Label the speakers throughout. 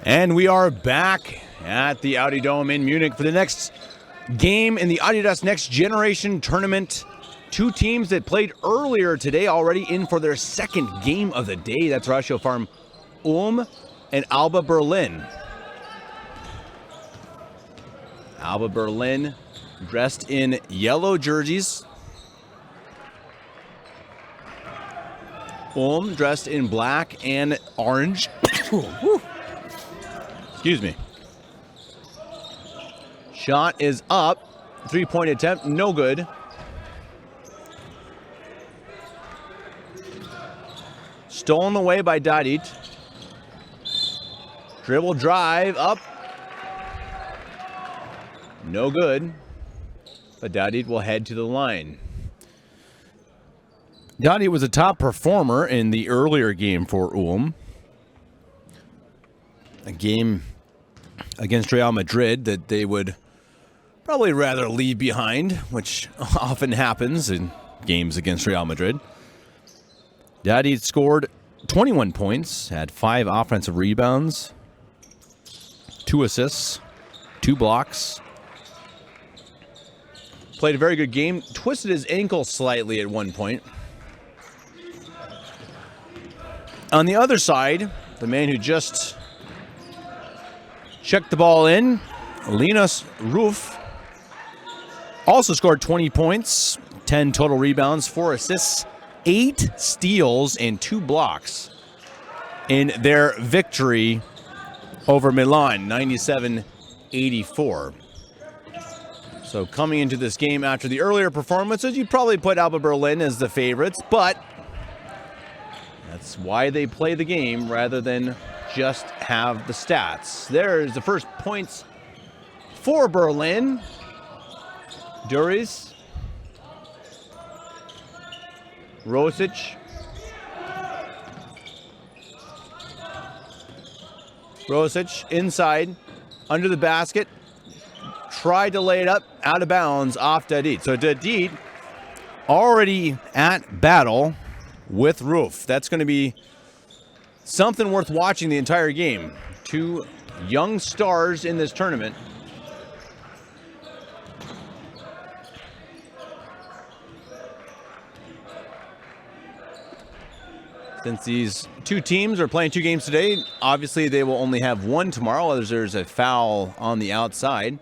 Speaker 1: And we are back at the Audi Dome in Munich for the next game in the Adidas Next Generation Tournament. Two teams that played earlier today already in for their second game of the day. That's ratiopharm and Alba Berlin. Alba Berlin dressed in yellow jerseys. Dressed in black and orange. Excuse me. Shot is up. 3-point attempt, no good. Stolen away by Dadit. Dribble drive up. No good. But Dadit will head to the line. Dadit was a top performer in the earlier game for a game against Real Madrid that they would probably rather leave behind, which often happens in games against Real Madrid. Dadit scored 21 points, had 5 offensive rebounds, 2 assists, 2 blocks. Played a very good game, twisted his ankle slightly at one point. On the other side, the man who just checked the ball in, Linus Roof, also scored 20 points, 10 total rebounds, 4 assists, 8 steals, and 2 blocks in their victory over Milan, 97-84. So coming into this game after the earlier performances, you'd probably put Alba Berlin as the favorites, but that's why they play the game rather than just have the stats. There's the first points for Berlin. Duris. Rosic. Rosic inside, under the basket. Tried to lay it up, out of bounds, off Dadit. So Dadit already at battle with Roof. That's going to be something worth watching the entire game. Two young stars in this tournament. Since these two teams are playing 2 games today, obviously they will only have one tomorrow, as there's a foul on the outside.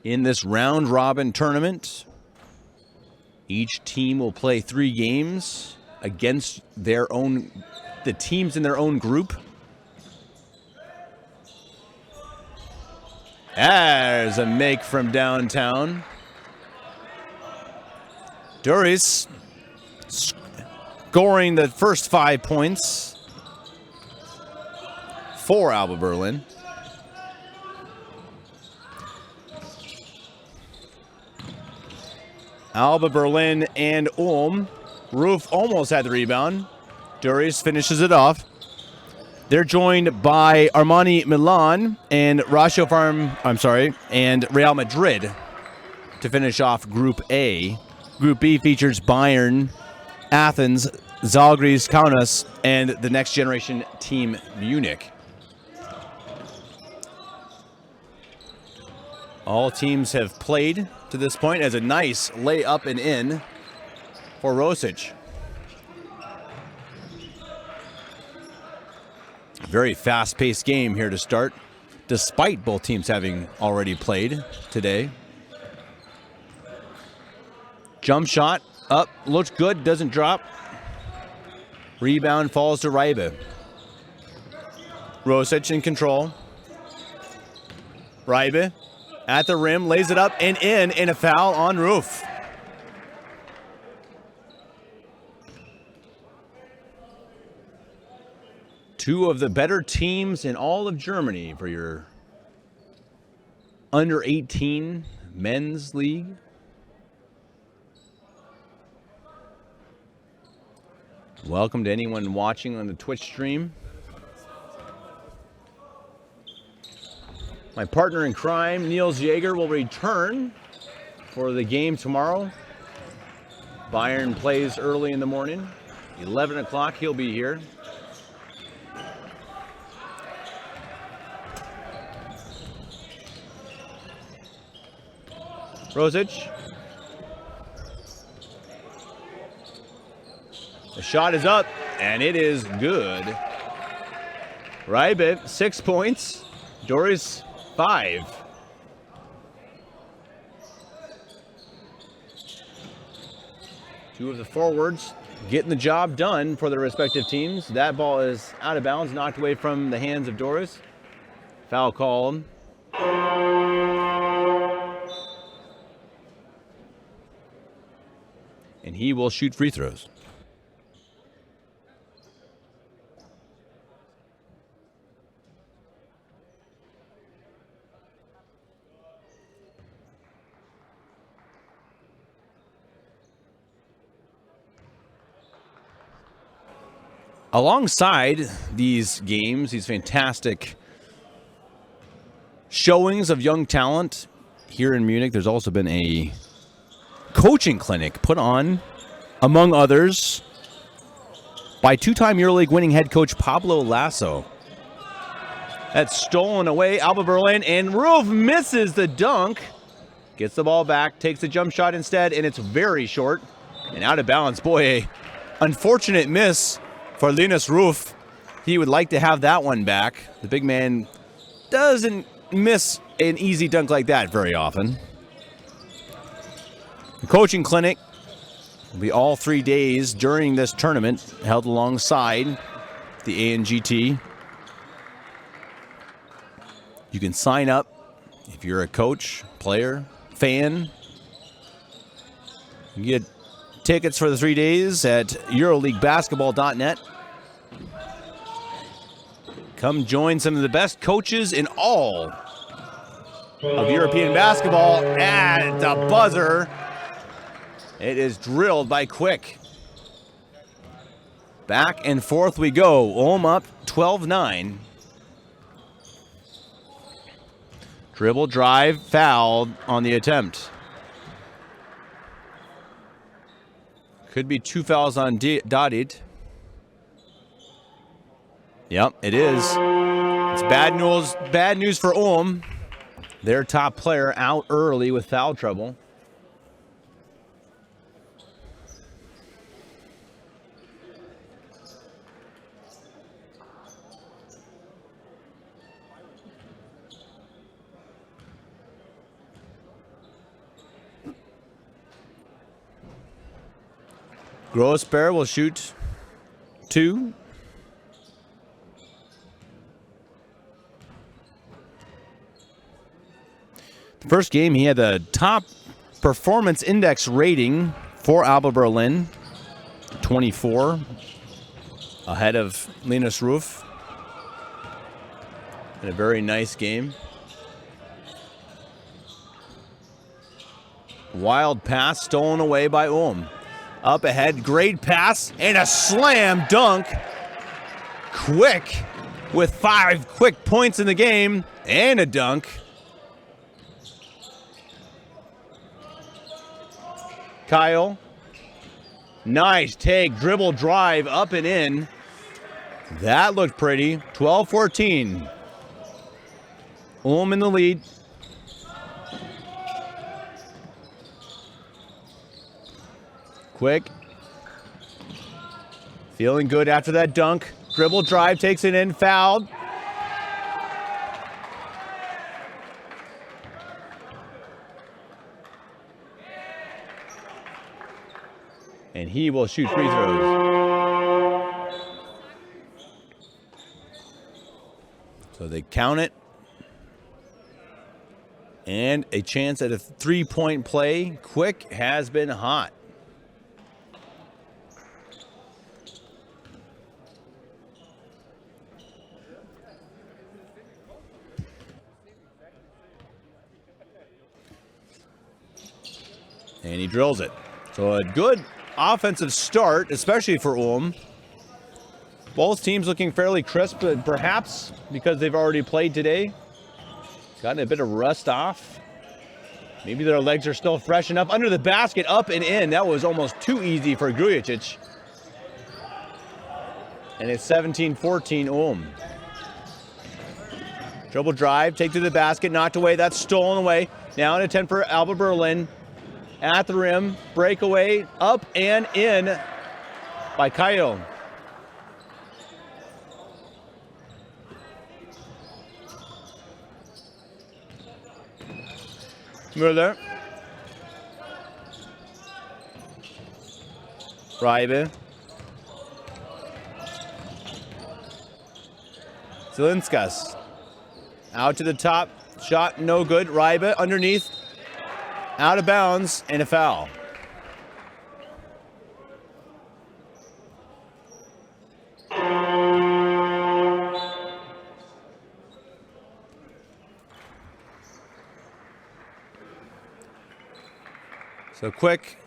Speaker 1: In this round-robin tournament, each team will play 3 games against the teams in their own group. There's a make from downtown. Duris scoring the first 5 points for Alba Berlin. Alba Berlin and Roof almost had the rebound. Duris finishes it off. They're joined by Armani Milan and and Real Madrid to finish off Group A. Group B features Bayern, Athens, Zalgiris, Kaunas, and the Next Generation Team Munich. All teams have played to this point as a nice lay up and in for Rosic. Very fast-paced game here to start, despite both teams having already played today. Jump shot up, looks good, doesn't drop. Rebound falls to Reibe. Rosic in control. Reibe at the rim, lays it up and in, and a foul on Roof. Two of the better teams in all of Germany for your under 18 men's league. Welcome to anyone watching on the Twitch stream. My partner in crime, Niels Jaeger, will return for the game tomorrow. Bayern plays early in the morning. 11 o'clock, he'll be here. Rosic. The shot is up, and it is good. Rybit, 6 points. Doris, 5. Two of the forwards getting the job done for their respective teams. That ball is out of bounds, knocked away from the hands of Doris. Foul called. And he will shoot free throws. Alongside these games, these fantastic showings of young talent here in Munich, there's also been a coaching clinic put on, among others, by two-time EuroLeague winning head coach Pablo Lasso. That's stolen away, Alba Berlin, and Roof misses the dunk. Gets the ball back, takes the jump shot instead, and it's very short and out of balance. Boy, a unfortunate miss for Linus Roof. He would like to have that one back. The big man doesn't miss an easy dunk like that very often. The coaching clinic will be all 3 days during this tournament, held alongside the ANGT. You can sign up if you're a coach, player, fan. You can get tickets for the 3 days at EuroLeagueBasketball.net. Come join some of the best coaches in all of European basketball at the buzzer. It is drilled by Quick. Back and forth we go. Ulm up 12-9. Dribble, drive, foul on the attempt. Could be 2 fouls on Dadit. Yep, it is. It's bad news for Ulm. Their top player out early with foul trouble. Grossbear will shoot 2. The first game, he had the top performance index rating for Alba Berlin, 24, ahead of Linus Roof. And a very nice game. Wild pass stolen away by Ulm. Up ahead, great pass, and a slam dunk. Quick with 5 quick points in the game, and a dunk. Kyle, nice take, dribble drive, up and in. That looked pretty. 12-14. Ulm in the lead. Quick. Feeling good after that dunk. Dribble drive, takes it in, fouled. And he will shoot free throws. So they count it. And a chance at a 3-point play. Quick has been hot. And he drills it. So a good offensive start, especially for Ulm. Both teams looking fairly crisp, but perhaps because they've already played today, gotten a bit of rust off. Maybe their legs are still fresh enough. Under the basket, up and in. That was almost too easy for Grujicic. And it's 17-14 Ulm. Dribble drive, take to the basket, knocked away. That's stolen away. Now an attempt for Alba Berlin. At the rim, breakaway, up and in by Kyle. Müller. Reibe. Zelinskas. Out to the top. Shot no good. Reibe underneath. Out of bounds and a foul. So quick.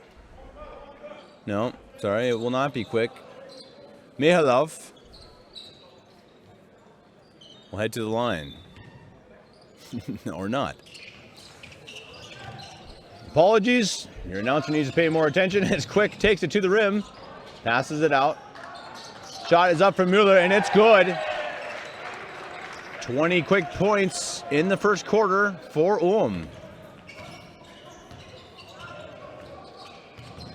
Speaker 1: No, sorry, it will not be quick. Mihalov will head to the line. Or not. Apologies. Your announcer needs to pay more attention. It's quick, takes it to the rim, passes it out. Shot is up from Mueller, and it's good. 20 quick points in the first quarter for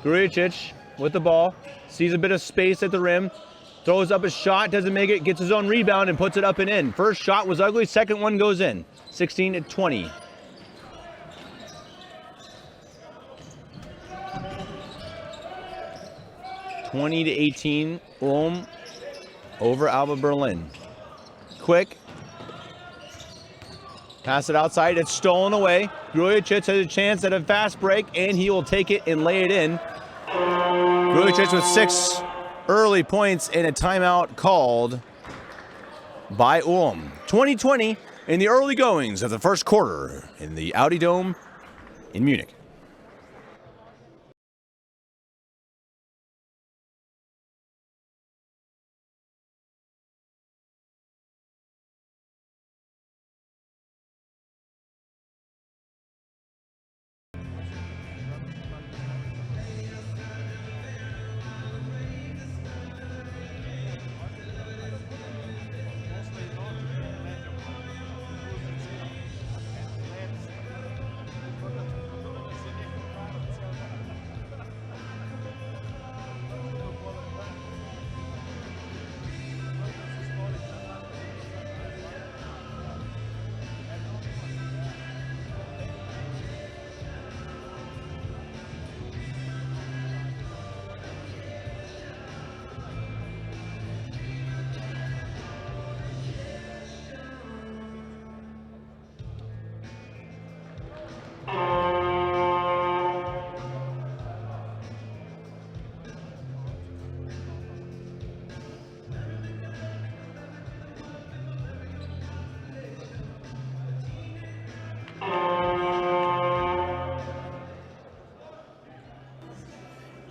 Speaker 1: Grujicic with the ball, sees a bit of space at the rim, throws up a shot, doesn't make it, gets his own rebound and puts it up and in. First shot was ugly, second one goes in. 16-20. (20-18) Ulm over Alba Berlin. Quick. Pass it outside. It's stolen away. Grujicic has a chance at a fast break, and he will take it and lay it in. Grujicic with 6 early points and a timeout called by Ulm. 20-20 in the early goings of the first quarter in the Audi Dome in Munich.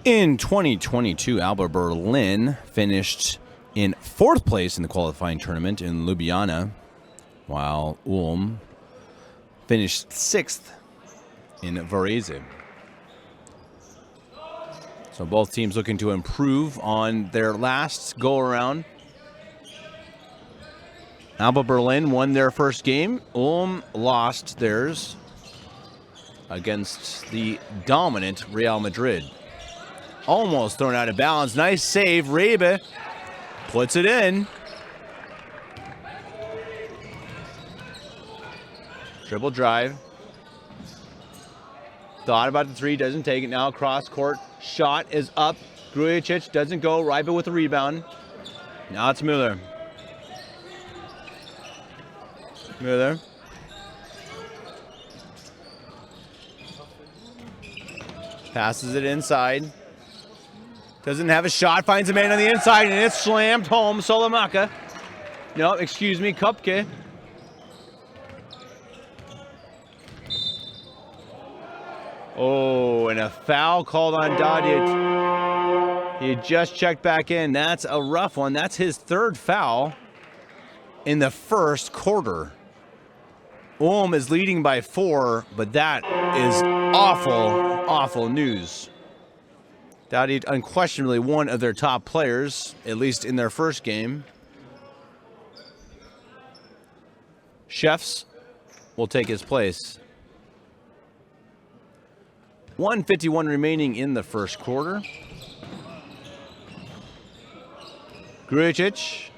Speaker 1: In 2022, Alba Berlin finished in 4th place in the qualifying tournament in Ljubljana, while Ulm finished 6th in Varese. So both teams looking to improve on their last go-around. Alba Berlin won their first game. Ulm lost theirs against the dominant Real Madrid. Almost thrown out of bounds. Nice save. Rebe puts it in. Dribble drive. Thought about the three, doesn't take it. Now cross court. Shot is up. Grujicic doesn't go. Rebe with the rebound. Now it's Müller. Müller. Passes it inside. Doesn't have a shot, finds a man on the inside, and it's slammed home. Solomaka. No, excuse me, Kupke. Oh, and a foul called on Dadic. He just checked back in. That's a rough one. That's his 3rd foul in the first quarter. Ulm is leading by 4, but that is awful, awful news. Dadic unquestionably one of their top players, at least in their first game. Chefs will take his place. 1:51 remaining in the first quarter. Grujicic.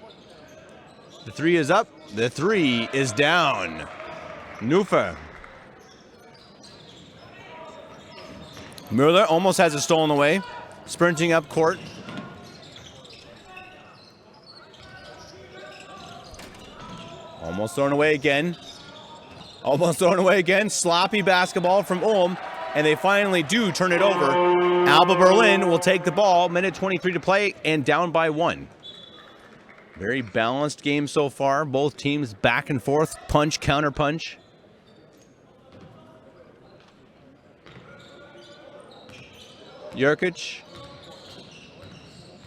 Speaker 1: The three is up. The three is down. Nufa. Müller almost has it stolen away. Sprinting up court. Almost thrown away again. Almost thrown away again. Sloppy basketball from Ulm. And they finally do turn it over. Alba Berlin will take the ball. Minute 23 to play and down by 1. Very balanced game so far. Both teams back and forth. Punch, counter punch. Jurkic.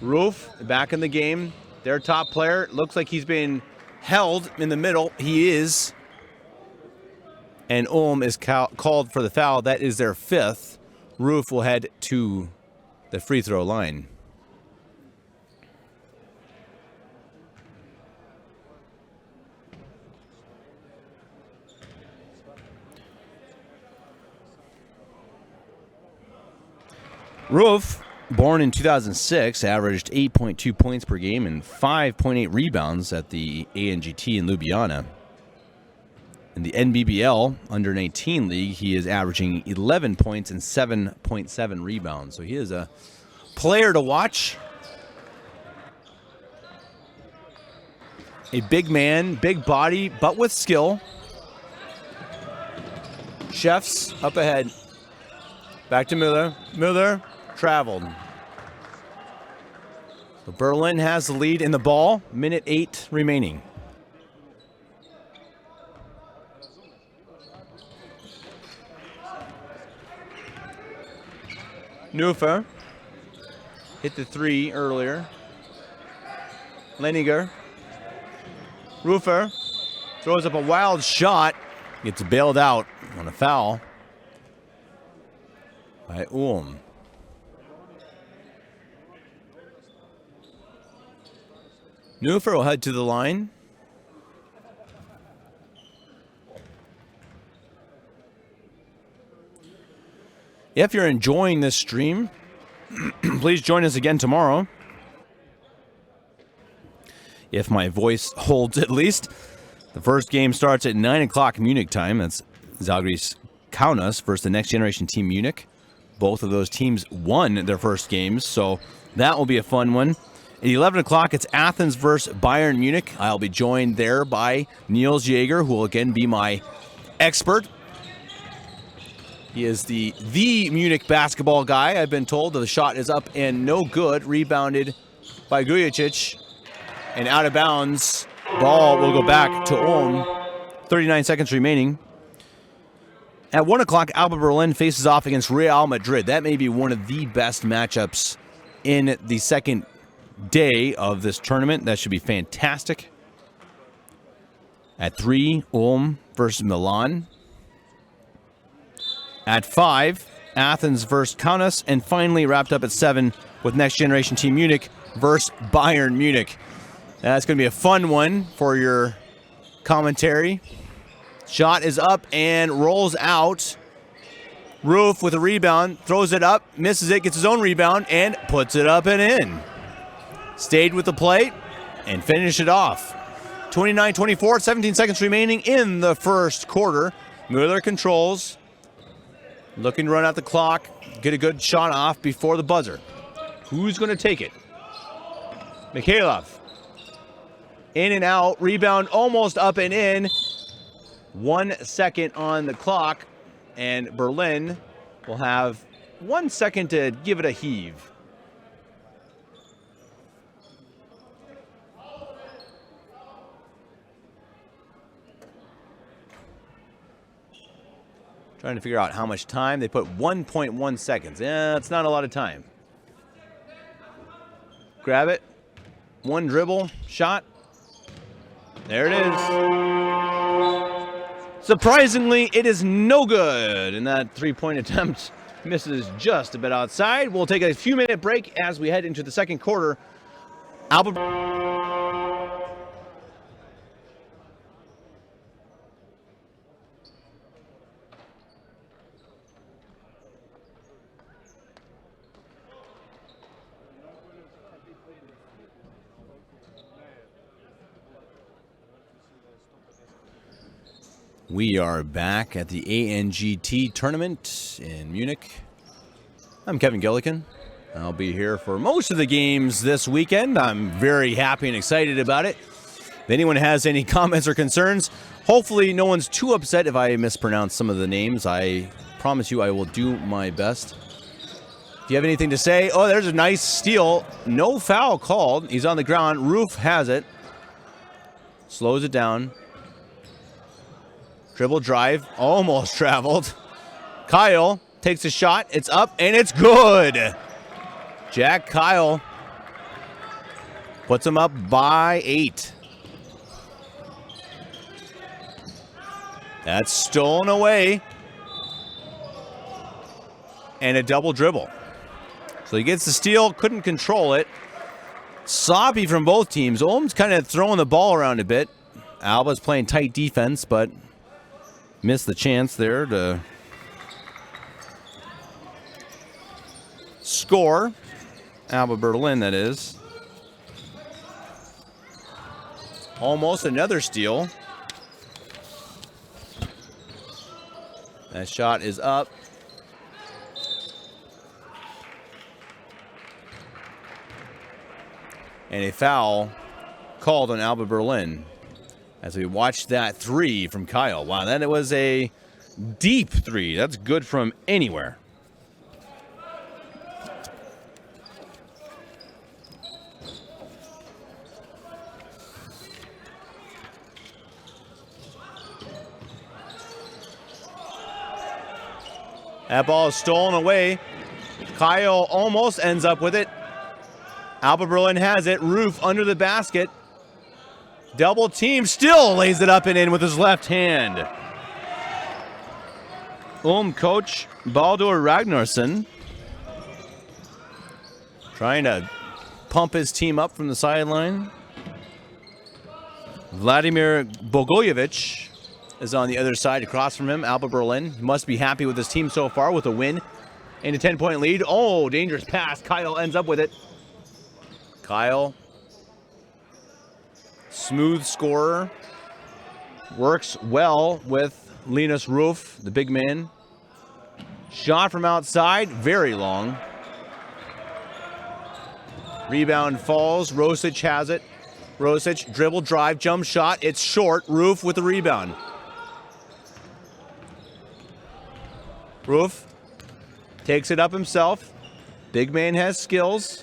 Speaker 1: Roof back in the game. Their top player. Looks like he's been held in the middle. He is. And Ulm is called for the foul. That is their 5th. Roof will head to the free throw line. Roof, born in 2006, averaged 8.2 points per game and 5.8 rebounds at the ANGT in Ljubljana. In the NBBL under 19 league, he is averaging 11 points and 7.7 rebounds. So he is a player to watch. A big man, big body, but with skill. Chefs up ahead. Back to Müller. Müller traveled. So Berlin has the lead in the ball. Minute 8 remaining. Nufa hit the 3 earlier. Leniger. Rufer throws up a wild shot. Gets bailed out on a foul by Ulm. Nufer will head to the line. If you're enjoying this stream, please join us again tomorrow. If my voice holds at least. The first game starts at 9 o'clock Munich time. That's Zalgiris Kaunas versus the Next Generation Team Munich. Both of those teams won their first games, so that will be a fun one. At 11 o'clock, it's Athens versus Bayern Munich. I'll be joined there by Niels Jaeger, who will again be my expert. He is the Munich basketball guy. I've been told that the shot is up and no good. Rebounded by Grujicic. And out of bounds. Ball will go back to Ulm. 39 seconds remaining. At 1 o'clock, Alba Berlin faces off against Real Madrid. That may be one of the best matchups in the second day of this tournament. That should be fantastic. At 3, Ulm versus Milan. At 5, Athens versus Kaunas. And finally wrapped up at 7 with Next Generation Team Munich versus Bayern Munich. That's going to be a fun one for your commentary. Shot is up and rolls out. Roof with a rebound, throws it up, misses it, gets his own rebound, and puts it up and in. Stayed with the play and finished it off. 29-24, 17 seconds remaining in the first quarter. Müller controls. Looking to run out the clock, get a good shot off before the buzzer. Who's going to take it? Mikhailov. In and out, rebound almost up and in. 1 second on the clock, and Berlin will have 1 second to give it a heave. Trying to figure out how much time. They put 1.1 seconds. Yeah, it's not a lot of time. Grab it. One dribble, shot. There it is. Surprisingly, it is no good. And that three-point attempt misses just a bit outside. We'll take a few-minute break as we head into the second quarter. Alba. We are back at the ANGT tournament in Munich. I'm Kevin Gillikin. I'll be here for most of the games this weekend. I'm very happy and excited about it. If anyone has any comments or concerns, hopefully no one's too upset if I mispronounce some of the names. I promise you I will do my best. If you have anything to say, oh, there's a nice steal. No foul called. He's on the ground. Roof has it. Slows it down. Dribble drive, almost traveled. Kyle takes a shot. It's up, and it's good. Jack Kyle puts him up by 8. That's stolen away. And a double dribble. So he gets the steal, couldn't control it. Sloppy from both teams. Ulm's kind of throwing the ball around a bit. Alba's playing tight defense, but missed the chance there to score. Alba Berlin, that is. Almost another steal. That shot is up. And a foul called on Alba Berlin. As we watch that 3 from Kyle. Wow, that was a deep 3. That's good from anywhere. That ball is stolen away. Kyle almost ends up with it. Alba Berlin has it. Roof under the basket. Double team, still lays it up and in with his left hand. Coach Baldur Ragnarsson trying to pump his team up from the sideline. Vladimir Bogojevic is on the other side across from him. Alba Berlin must be happy with his team so far with a win and a 10-point lead. Oh, dangerous pass. Kyle ends up with it. Kyle, smooth scorer, works well with Linus Roof, the big man. Shot from outside, very long. Rebound falls, Rosic has it. Rosic, dribble, drive, jump shot, it's short. Roof with the rebound. Roof takes it up himself. Big man has skills.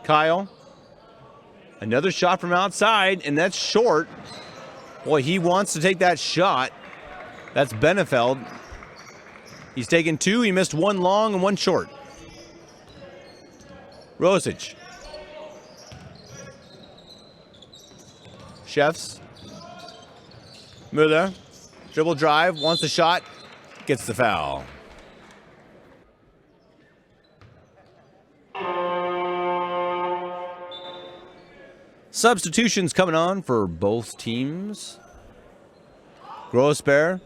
Speaker 1: Kyle, another shot from outside, and that's short. Boy, he wants to take that shot. That's Benefeld. He's taken 2. He missed 1 long and 1 short. Rosic. Chefs. Müller. Dribble drive, wants the shot, gets the foul. Substitutions coming on for both teams. Grossbeer,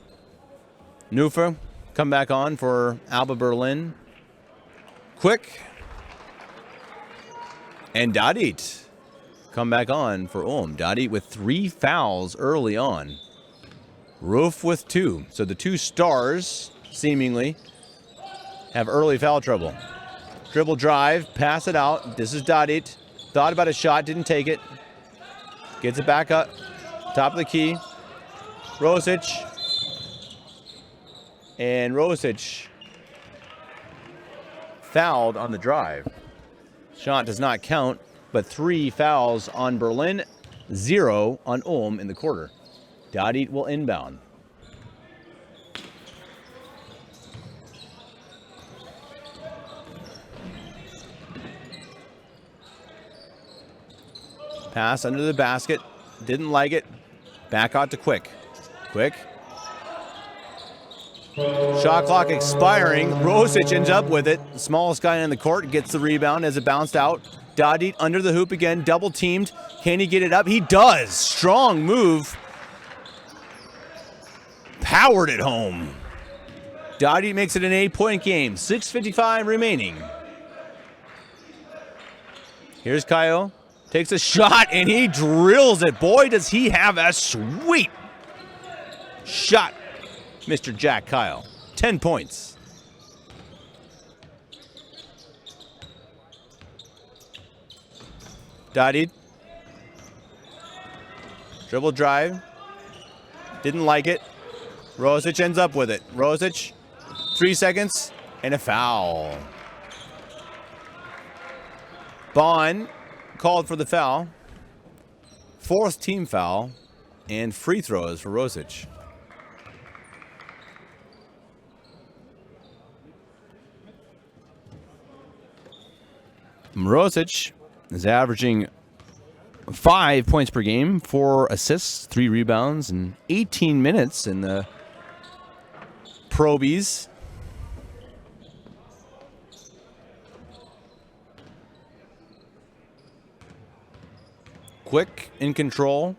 Speaker 1: Neufer come back on for Alba Berlin. Quick and Dadit come back on for Ulm. Dadit with 3 fouls early on. Roof with 2. So the 2 stars, seemingly, have early foul trouble. Dribble drive, pass it out. This is Dadit. Thought about a shot, didn't take it. Gets it back up. Top of the key. Rosic. And Rosic fouled on the drive. Shot does not count, but 3 fouls on Berlin, 0 on Ulm in the quarter. Dadit will inbound. Pass under the basket. Didn't like it. Back out to Quick. Quick. Shot clock expiring. Rosic ends up with it. The smallest guy on the court gets the rebound as it bounced out. Dadit under the hoop again. Double teamed. Can he get it up? He does. Strong move. Powered it home. Dadit makes it an 8-point game. 6:55 remaining. Here's Kyle. Takes a shot, and he drills it. Boy, does he have a sweet shot, Mr. Jack Kyle. 10 points. Dotted. Dribble drive. Didn't like it. Rosic ends up with it. Rosic, 3 seconds, and a foul. Bond called for the foul. 4th team foul, and free throws for Rosic. Rosic is averaging 5 points per game, 4 assists, 3 rebounds, and 18 minutes in the Probies. Quick, in control.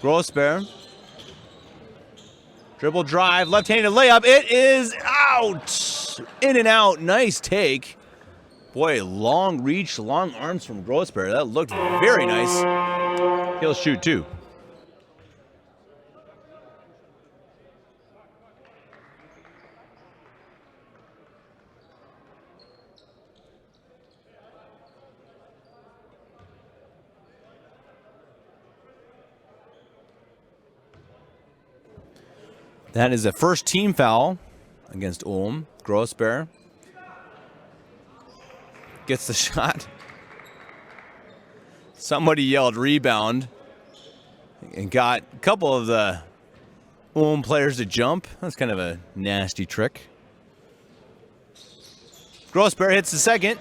Speaker 1: Grossbear. Dribble drive, left-handed layup. It is out. In and out. Nice take. Boy, long reach, long arms from Grossbear. That looked very nice. He'll shoot too. That is the first team foul against Ulm. Grossbear gets the shot. Somebody yelled rebound and got a couple of the Ulm players to jump. That's kind of a nasty trick. Grossbear hits the second.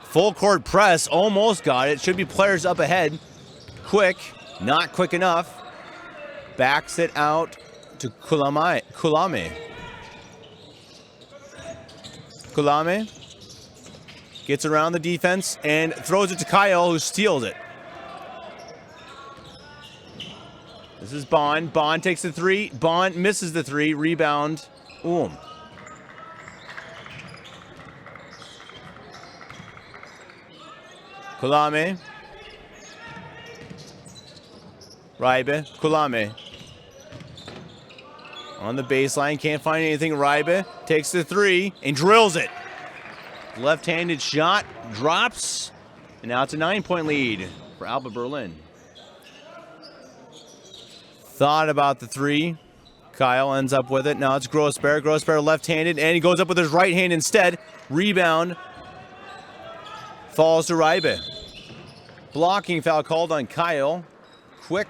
Speaker 1: Full court press, almost got it. Should be players up ahead. Quick, not quick enough. Backs it out to Kulame. Kulame gets around the defense and throws it to Kyle, who steals it. This is Bond. Bond takes the three. Bond misses the three. Rebound. Kulame. Raibe. Kulame. On the baseline, can't find anything. Raibe takes the three and drills it. Left-handed shot, drops, and now it's a 9-point lead for Alba Berlin. Thought about the three. Kyle ends up with it. Now it's Grossbear. Grossbear left-handed, and he goes up with his right hand instead. Rebound. Falls to Raibe. Blocking foul called on Kyle. Quick.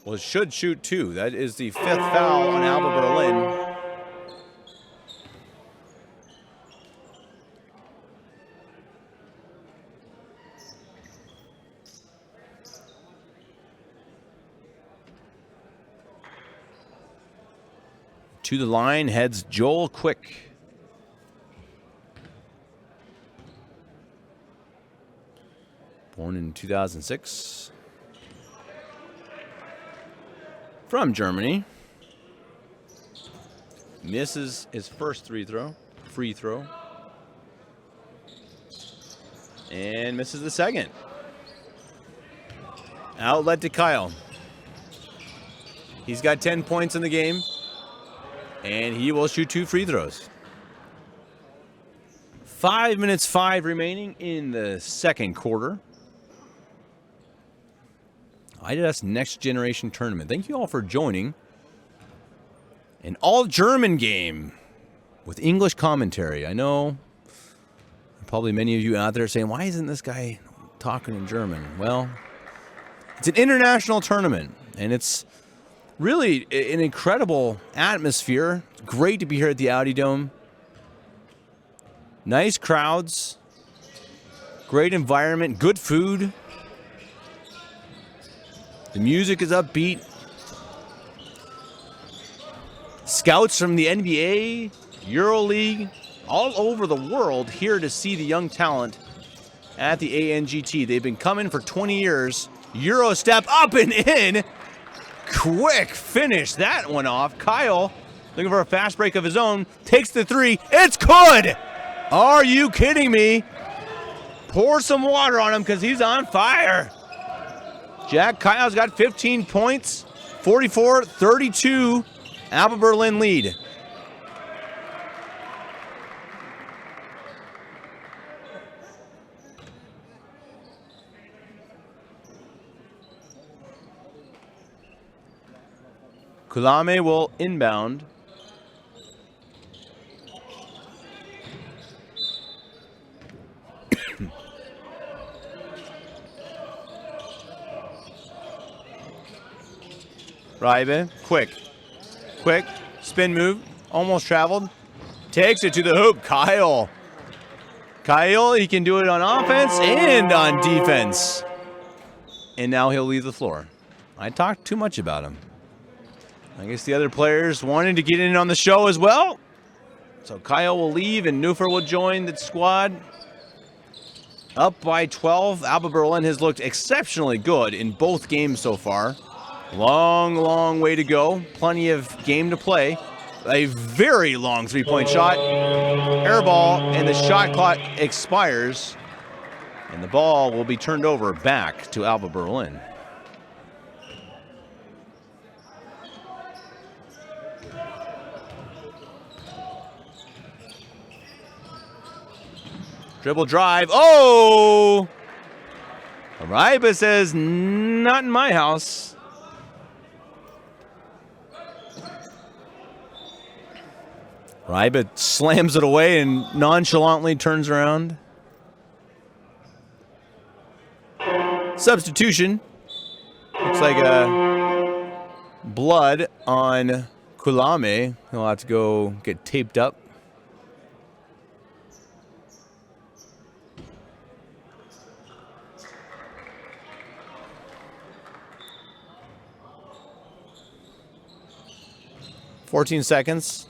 Speaker 1: Well, should shoot two. That is the 5th foul on Alba Berlin. To the line heads Joel Quick. Born in 2006. From Germany. Misses his first free throw. And misses the second. Outlet to Kyle. He's got 10 points in the game. And he will shoot 2 free throws. 5 minutes 5 remaining in the second quarter. Adidas Next Generation Tournament. Thank you all for joining. An all-German game with English commentary. I know probably many of you out there saying, why isn't this guy talking in German? Well, it's an international tournament, and it's really an incredible atmosphere. It's great to be here at the Audi Dome. Nice crowds. Great environment. Good food. The music is upbeat. Scouts from the NBA, EuroLeague, all over the world here to see the young talent at the ANGT. They've been coming for 20 years Euro step up and in. Quick finish that one off. Kyle looking for a fast break of his own. Takes the three. It's good. Are you kidding me? Pour some water on him because he's on fire. Jack Kyle's got 15 points. 44-32. Alba Berlin lead. Kulame will inbound. Reibe, quick, spin move, almost traveled, takes it to the hoop. Kyle, he can do it on offense and on defense. And now he'll leave the floor. I talked too much about him. I guess the other players wanted to get in on the show as well. So Kyle will leave and Neufer will join the squad. Up by 12. Alba Berlin has looked exceptionally good in both games so far. Long way to go. Plenty of game to play. A very long three-point shot. Air ball, and the shot clock expires. And the ball will be turned over back to Alba Berlin. Dribble drive. Oh! Reibe says, not in my house. Reibe slams it away and nonchalantly turns around. Substitution. Looks like a blood on Kulame. He'll have to go get taped up. "14 seconds.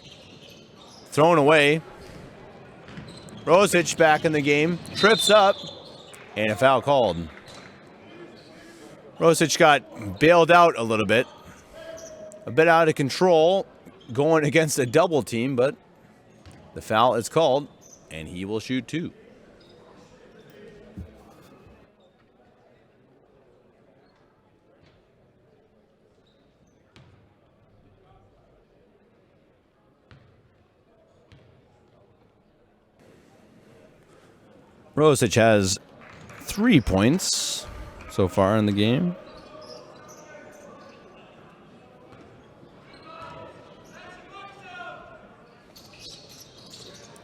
Speaker 1: Thrown away. Rosic back in the game. Trips up. And a foul called. Rosic got bailed out a little bit. A bit out of control going against a double team, but the foul is called, and he will shoot two. Rosic has 3 points so far in the game.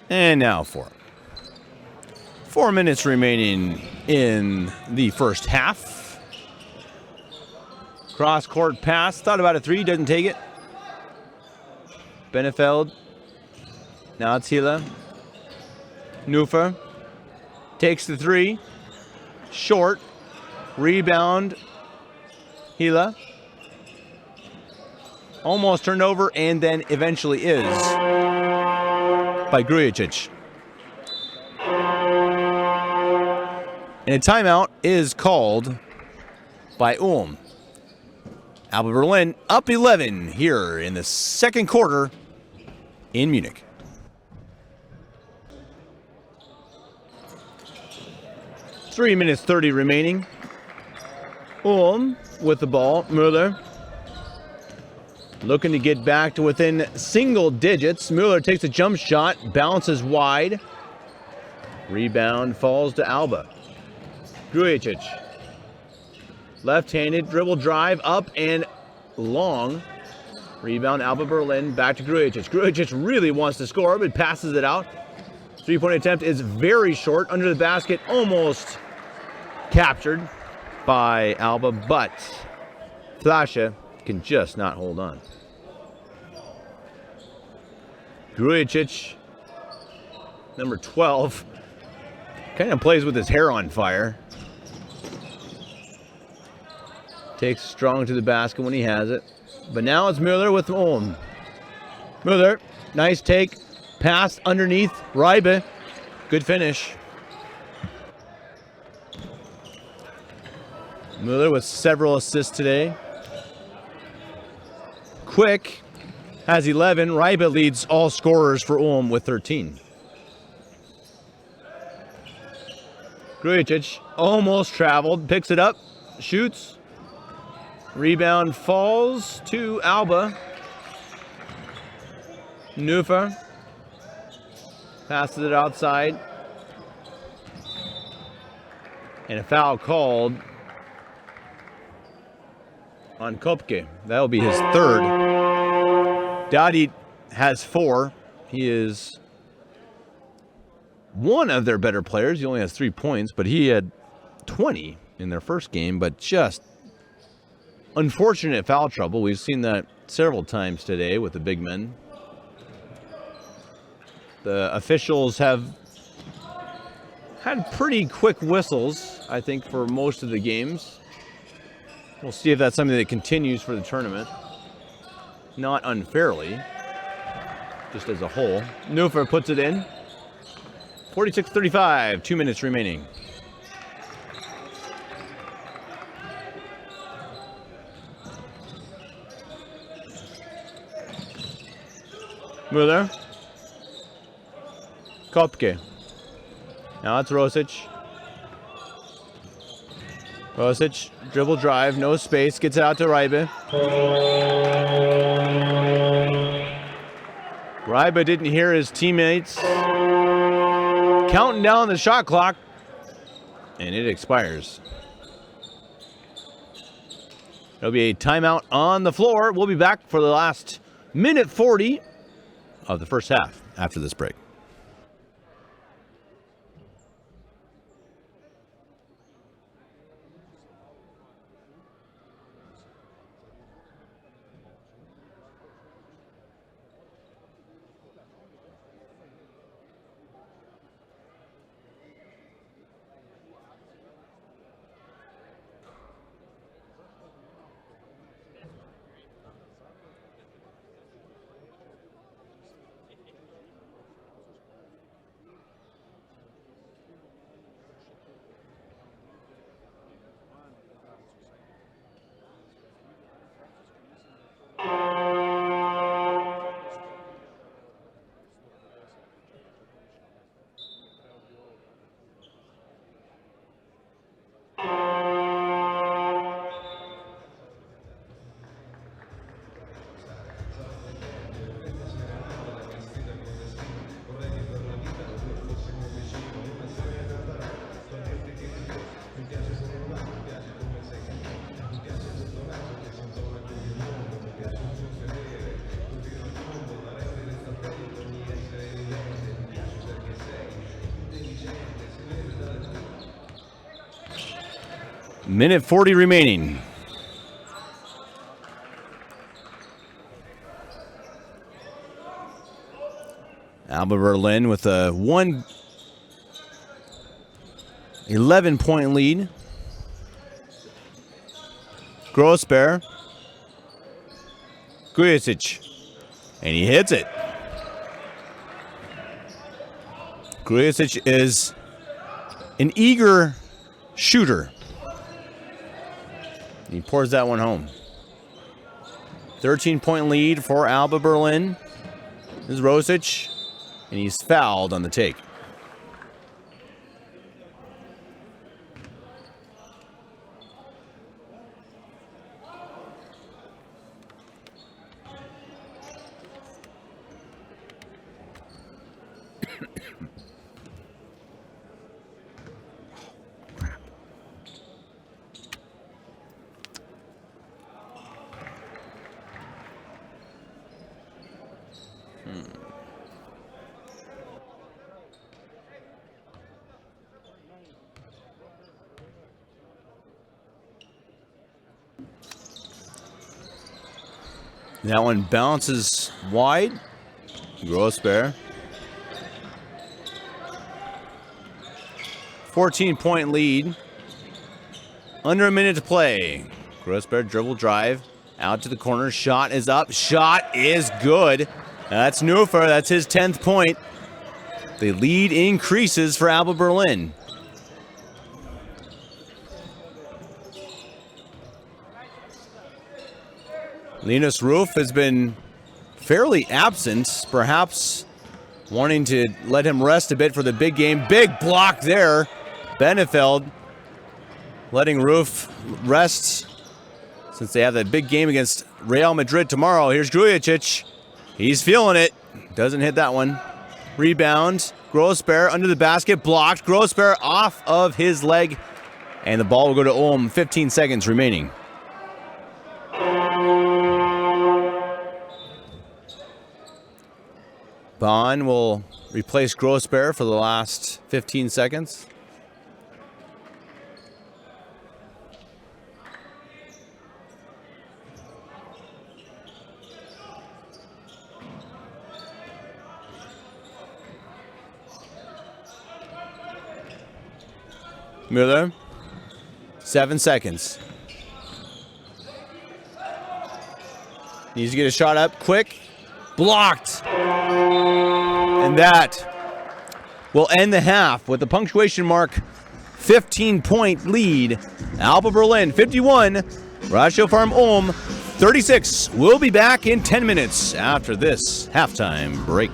Speaker 1: And now 4. 4 minutes remaining in the first half. Cross-court pass. Thought about a three. Doesn't take it. Benefeld. Now it's Hila. Neufer. Takes the three. Short. Rebound. Hila. Almost turned over and then eventually is by Grujic. And a timeout is called by Alba Berlin up 11 here in the second quarter in Munich. Three minutes 30 remaining. With the ball. Müller looking to get back to within single digits. Müller takes a jump shot, bounces wide. Rebound falls to Alba. Grujic. Left-handed dribble drive up and long. Rebound Alba Berlin back to Grujic. Grujic really wants to score but passes it out. Three-point attempt is very short. Under the basket, almost captured by Alba, but Flasche can just not hold on. Grujic, number 12, kind of plays with his hair on fire. Takes strong to the basket when he has it. But now it's Müller with Müller, nice take. Pass underneath. Reibe. Good finish. Müller with several assists today. Quick has 11. Reibe leads all scorers for Ulm with 13. Grujic almost traveled, picks it up, shoots. Rebound falls to Alba. Neufer passes it outside. And a foul called on Kopke. That'll be his third. Dadi has 4. He is one of their better players. He only has 3 points, but he had 20 in their first game, but just unfortunate foul trouble. We've seen that several times today with the big men. The officials have had pretty quick whistles, I think, for most of the games. We'll see if that's something that continues for the tournament. Not unfairly, just as a whole. Neufer puts it in. 46-35, 2 minutes remaining. Müller. Kopke. Now it's Rosic. Rosic, dribble drive, no space, gets it out to Reibe. Reibe didn't hear his teammates counting down the shot clock, and it expires. There'll be a timeout on the floor. We'll be back for the last minute 40 of the first half after this break. Minute 40 remaining. Alba Berlin with a 11-point lead. Grossbear. Grujic. And he hits it. Grujic is an eager shooter. He pours that one home. 13-point lead for Alba Berlin. This is Rosic, and he's fouled on the take. That one bounces wide. Grossbear. 14-point lead. Under a minute to play. Grossbear dribble drive. Out to the corner. Shot is up. Shot is good. That's Neufer. That's his 10th point. The lead increases for Alba Berlin. Linus Roof has been fairly absent, perhaps wanting to let him rest a bit for the big game. Big block there. Benefeld letting Roof rest since they have that big game against Real Madrid tomorrow. Here's Grujicic. He's feeling it. Doesn't hit that one. Rebound. Grossbear under the basket. Blocked. Grossbear off of his leg. And the ball will go to Ulm. 15 seconds remaining. Bond will replace Grossbear for the last 15 seconds. Miller, 7 seconds. Needs to get a shot up quick. Blocked. And that will end the half with the punctuation mark 15-point lead. Alba Berlin 51, ratiopharm Ulm 36. We'll be back in 10 minutes after this halftime break.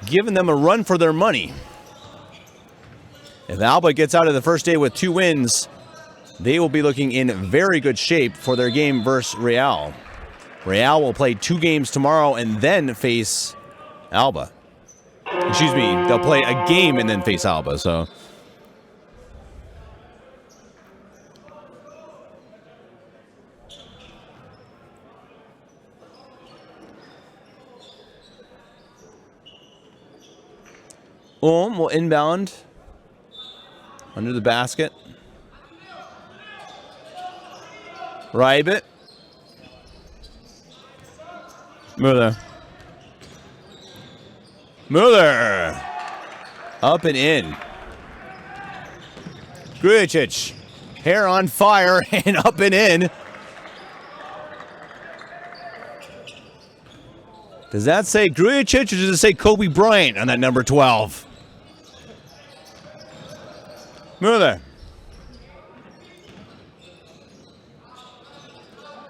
Speaker 1: giving them a run for their money. If Alba gets out of the first day with 2 wins, they will be looking in very good shape for their game versus Real. Real will play 2 games tomorrow and then face Alba. Excuse me, they'll play a game and then face Alba, so... will inbound under the basket. Reibit. Muller. Up and in. Grujicic. Hair on fire and up and in. Does that say Grujicic or does it say Kobe Bryant on that number 12? Muller.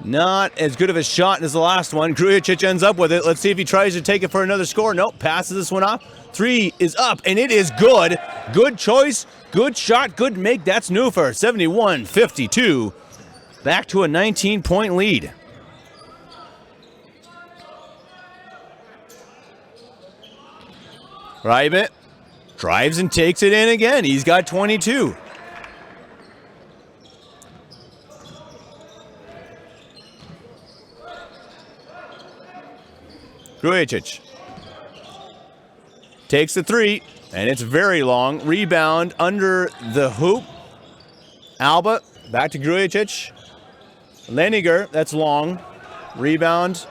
Speaker 1: Not as good of a shot as the last one. Grujicic ends up with it. Let's see if he tries to take it for another score. Nope, passes this one off. 3 is up, and it is good. Good choice, good shot, good make. That's Neufer, 71-52. Back to a 19-point lead. Reibit drives and takes it in again. He's got 22. Grujicic takes the 3, and it's very long. Rebound under the hoop. Alba, back to Grujicic. Leniger, that's long. Rebound,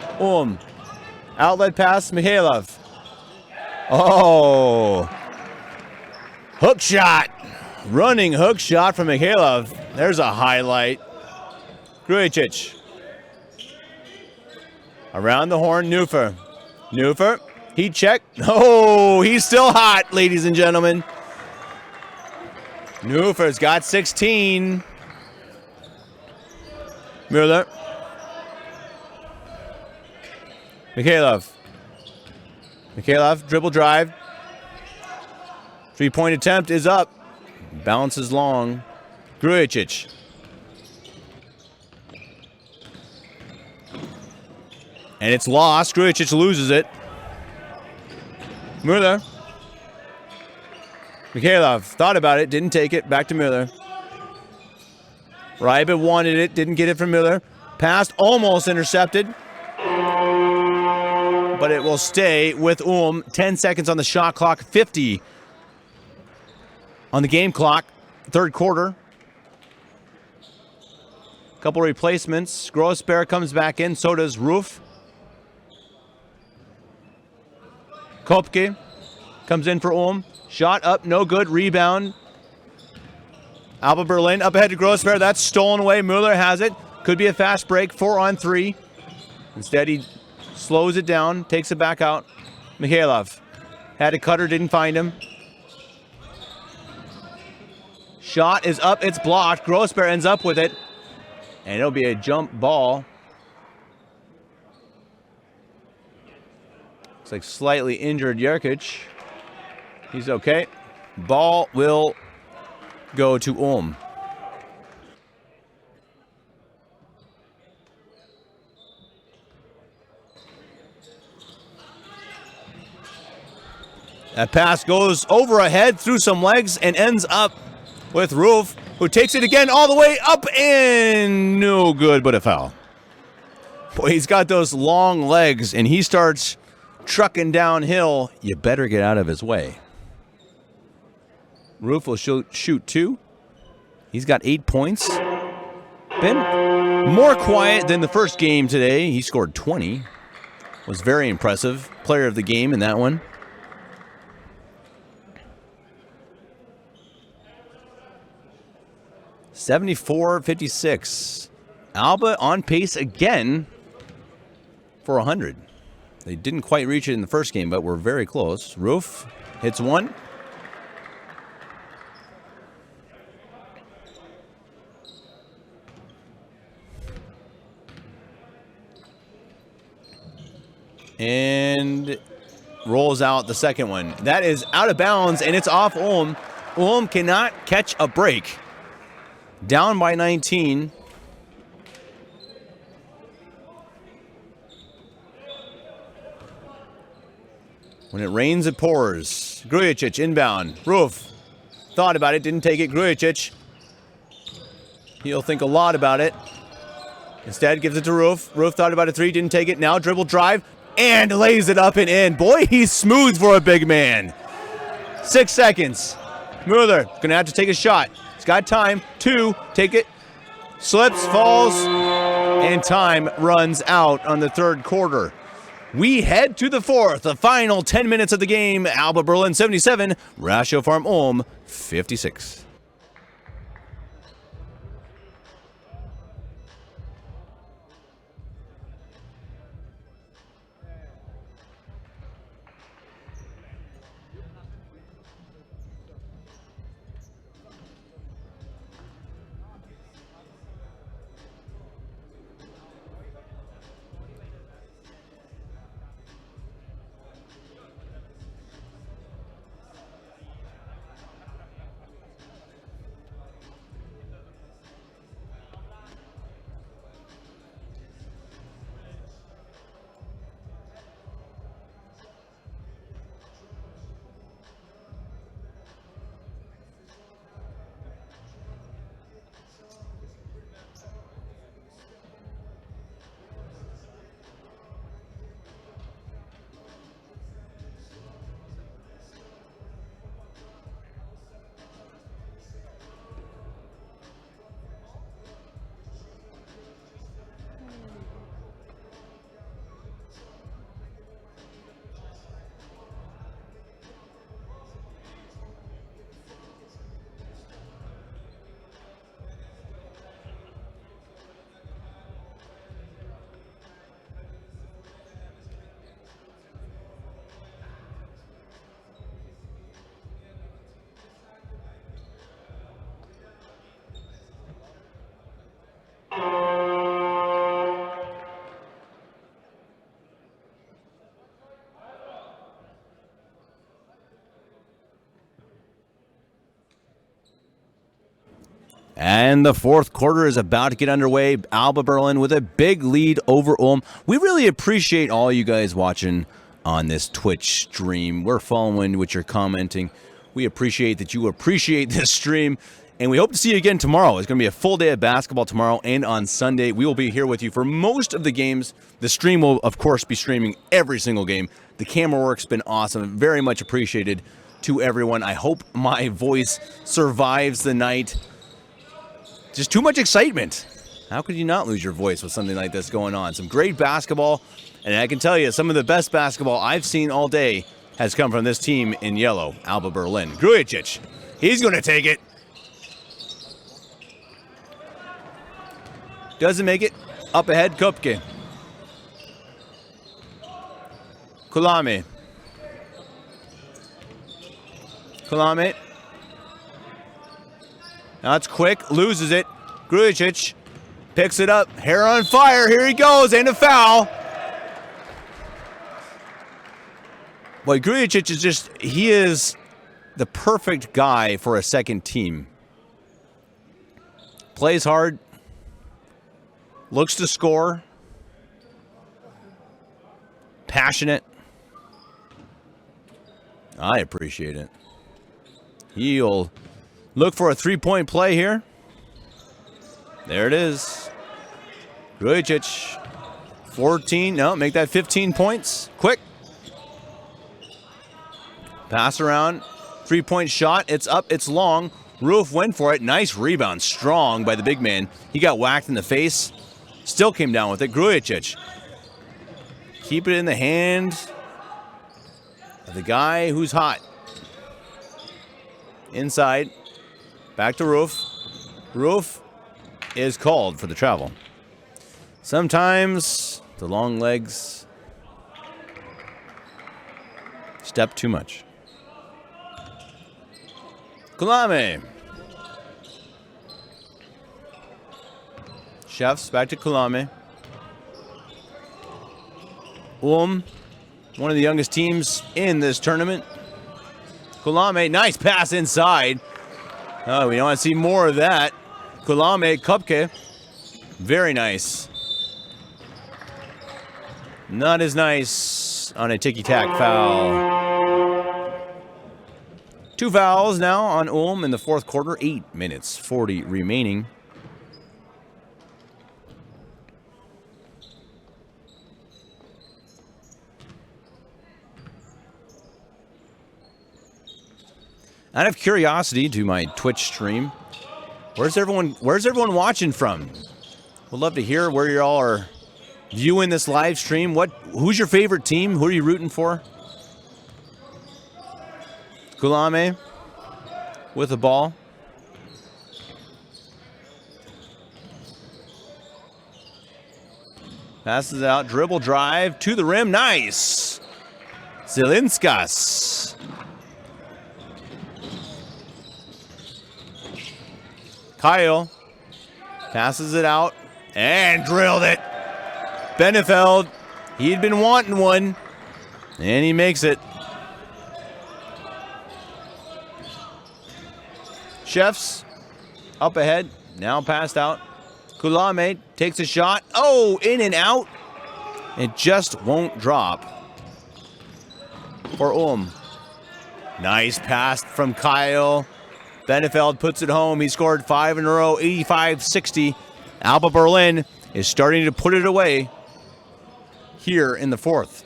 Speaker 1: Outlet pass, Mikhailov. Oh. Hook shot. Running hook shot from Mikhailov. There's a highlight. Grujicic. Around the horn, Neufer. Neufer, heat check. Oh, he's still hot, ladies and gentlemen. Neufer's got 16. Muller. Mikhailov. Mikhailov, dribble drive. 3-point attempt is up. Bounces long. Grujicic. And it's lost. Grujicic loses it. Muller. Mikhailov thought about it, didn't take it. Back to Muller. Reibit wanted it, didn't get it from Muller. Passed, almost intercepted. But it will stay with 10 seconds on the shot clock, 50 on the game clock. Third quarter. Couple replacements. Grossberg comes back in, so does Roof. Kopke comes in for Shot up, no good. Rebound. Alba Berlin up ahead to Grossberg. That's stolen away. Muller has it. Could be a fast break. 4-on-3. Instead, he slows it down, takes it back out. Mikhailov had a cutter, didn't find him. Shot is up, it's blocked. Grossberg ends up with it. And it'll be a jump ball. Looks like slightly injured Jerkic. He's okay. Ball will go to That pass goes over a head, through some legs, and ends up with Roof, who takes it again all the way up and no good, but a foul. Boy, he's got those long legs, and he starts trucking downhill. You better get out of his way. Roof will shoot 2. He's got 8 points. Been more quiet than the first game today. He scored 20. Was very impressive. Player of the game in that one. (74-56). Alba on pace again for 100. They didn't quite reach it in the first game, but were very close. Roof hits 1. And rolls out the second one. That is out of bounds, and it's off Ulm. Ulm cannot catch a break. Down by 19. When it rains, it pours. Grujicic inbound. Roof thought about it, didn't take it. Grujicic. He'll think a lot about it. Instead, gives it to Roof. Roof thought about a three, didn't take it. Now dribble drive and lays it up and in. Boy, he's smooth for a big man. 6 seconds. Mueller gonna have to take a shot. He's got time. 2, take it. Slips, falls, and time runs out on the third quarter. We head to the fourth, the final 10 minutes of the game. Alba Berlin 77, ratiopharm Ulm 56. And the fourth quarter is about to get underway. Alba Berlin with a big lead over Ulm. We really appreciate all you guys watching on this Twitch stream. We're following what you're commenting. We appreciate that you appreciate this stream. And we hope to see you again tomorrow. It's going to be a full day of basketball tomorrow and on Sunday. We will be here with you for most of the games. The stream will, of course, be streaming every single game. The camera work's been awesome. Very much appreciated to everyone. I hope my voice survives the night. Just too much excitement. How could you not lose your voice with something like this going on? Some great basketball, and I can tell you, some of the best basketball I've seen all day has come from this team in yellow, Alba Berlin. Grujicic, he's going to take it. Doesn't make it. Up ahead, Kopke. Kulame. Kulame. Now it's quick, loses it. Grujicic picks it up. Hair on fire. Here he goes, and a foul. Boy, Grujicic is just, he is the perfect guy for a second team. Plays hard. Looks to score. Passionate. I appreciate it. He'll look for a three-point play here. There it is. Grujicic, 14. No, make that 15 points. Quick. Pass around. Three-point shot. It's up. It's long. Roof went for it. Nice rebound. Strong by the big man. He got whacked in the face. Still came down with it. Grujicic. Keep it in the hand of the guy who's hot. Inside. Back to Roof. Roof is called for the travel. Sometimes the long legs step too much. Kulame. Chefs back to Kulame. One of the youngest teams in this tournament. Kulame, nice pass inside. Oh, we want to see more of that. Kulame, Kupke, very nice. Not as nice on a ticky-tack foul. 2 fouls now on Ulm in the fourth quarter. 8 minutes, 40 remaining. Out of curiosity to my Twitch stream, where's everyone watching from? We'd love to hear where you all are viewing this live stream. Who's your favorite team? Who are you rooting for? Kulame with the ball. Passes out, dribble drive to the rim. Nice. Zilinskas. Kyle passes it out and drilled it. Benefeld, he'd been wanting one, and he makes it. Chefs up ahead, now passed out. Kulame takes a shot. Oh, in and out. It just won't drop for Ulm. Nice pass from Kyle. Benefeld puts it home. He scored 5 in a row, 85-60. Alba Berlin is starting to put it away here in the fourth.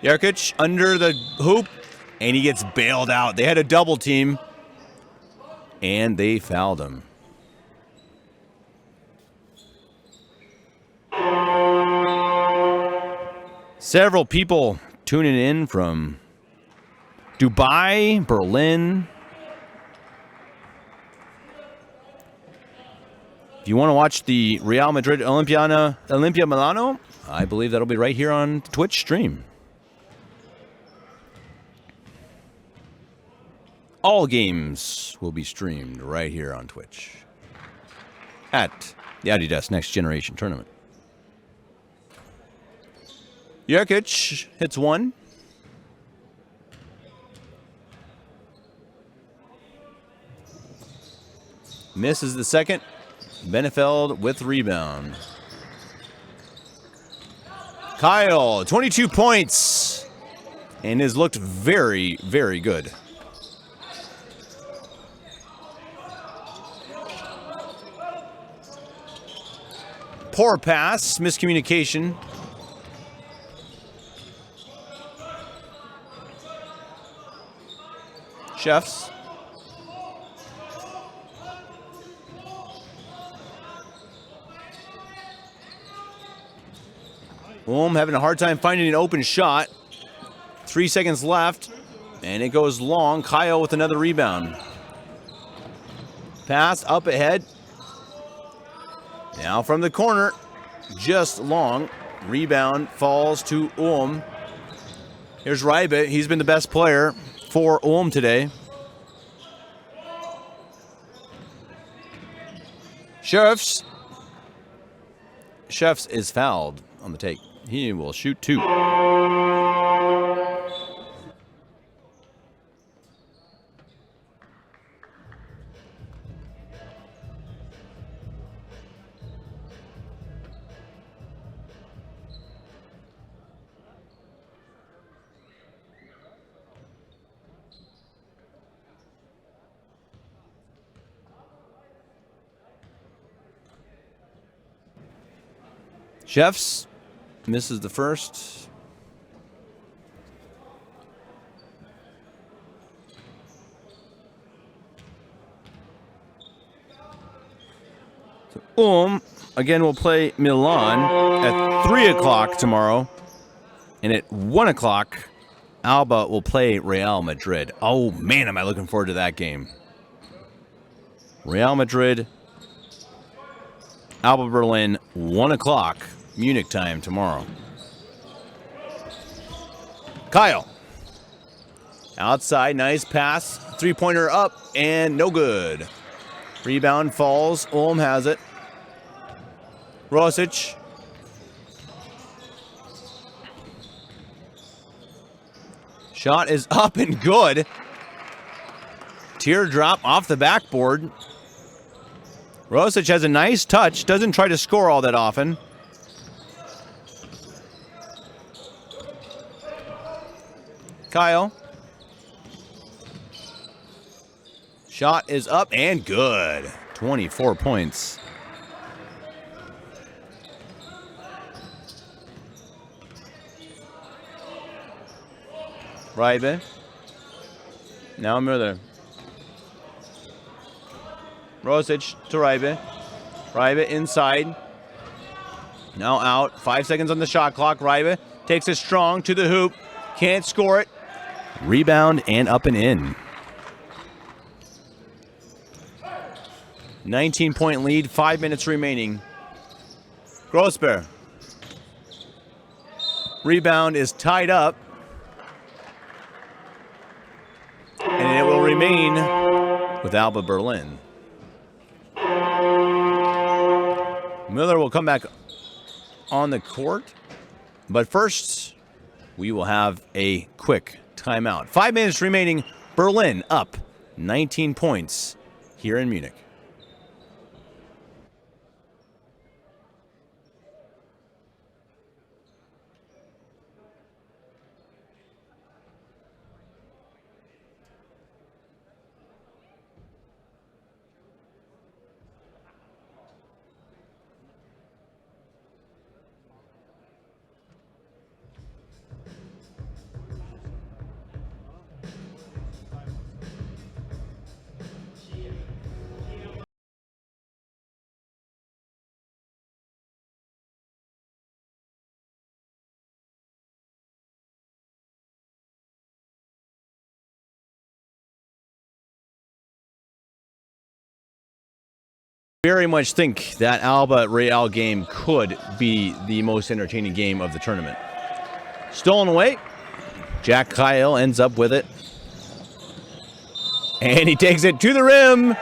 Speaker 1: Jerkic under the hoop, and he gets bailed out. They had a double team, and they fouled him. Several people tuning in from Dubai, Berlin. If you want to watch the Real Madrid Olympia Milano, I believe that'll be right here on Twitch stream. All games will be streamed right here on Twitch at the Adidas Next Generation Tournament. Jerkic hits one. Misses the second. Benefeld with rebound. Kyle, 22 points. And has looked very, very good. Poor pass, miscommunication. Chefs. Ulm having a hard time finding an open shot. 3 seconds left, and it goes long. Kyle with another rebound. Pass up ahead. Now from the corner, just long. Rebound falls to Ulm. Here's Rybe. He's been the best player for Ulm today. Chefs is fouled on the take. He will shoot 2. Chefs misses the first. So again, will play Milan at 3 o'clock tomorrow. And at 1 o'clock, Alba will play Real Madrid. Oh, man, am I looking forward to that game. Real Madrid, Alba Berlin, 1 o'clock. Munich time tomorrow. Kyle. Outside, nice pass. Three-pointer up and no good. Rebound falls. Ulm has it. Rosic Shot is up and good. Teardrop off the backboard. Rosic has a nice touch. Doesn't try to score all that often. Kyle. Shot is up and good. 24 points. Reibe. Now Müller. Rosic to Reibe. Reibe inside. Now out. 5 seconds on the shot clock. Reibe takes it strong to the hoop. Can't score it. Rebound and up and in. 19-point lead. 5 minutes remaining. Grossberg. Rebound is tied up. And it will remain with Alba Berlin. Miller will come back on the court. But first, we will have a quick timeout. 5 minutes remaining. Berlin up 19 points here in Munich. Very much think that Alba Real game could be the most entertaining game of the tournament. Stolen away. Jack Kyle ends up with it. And he takes it to the rim.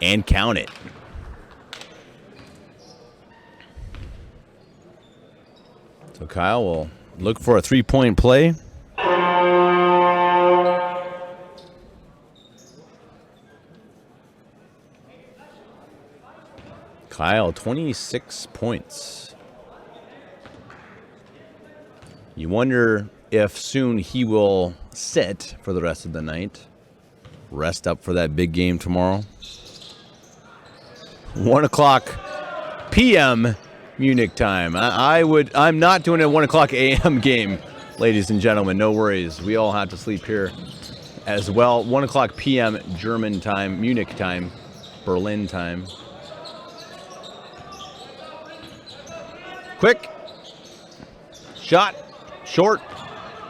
Speaker 1: And count it. So Kyle will look for a three-point play. Kyle, 26 points. You wonder if soon he will sit for the rest of the night. Rest up for that big game tomorrow. 1 o'clock p.m. Munich time. I'm not doing a 1 o'clock a.m. game, ladies and gentlemen. No worries. We all have to sleep here as well. 1 o'clock p.m. German time, Munich time, Berlin time. Quick. Shot. Short.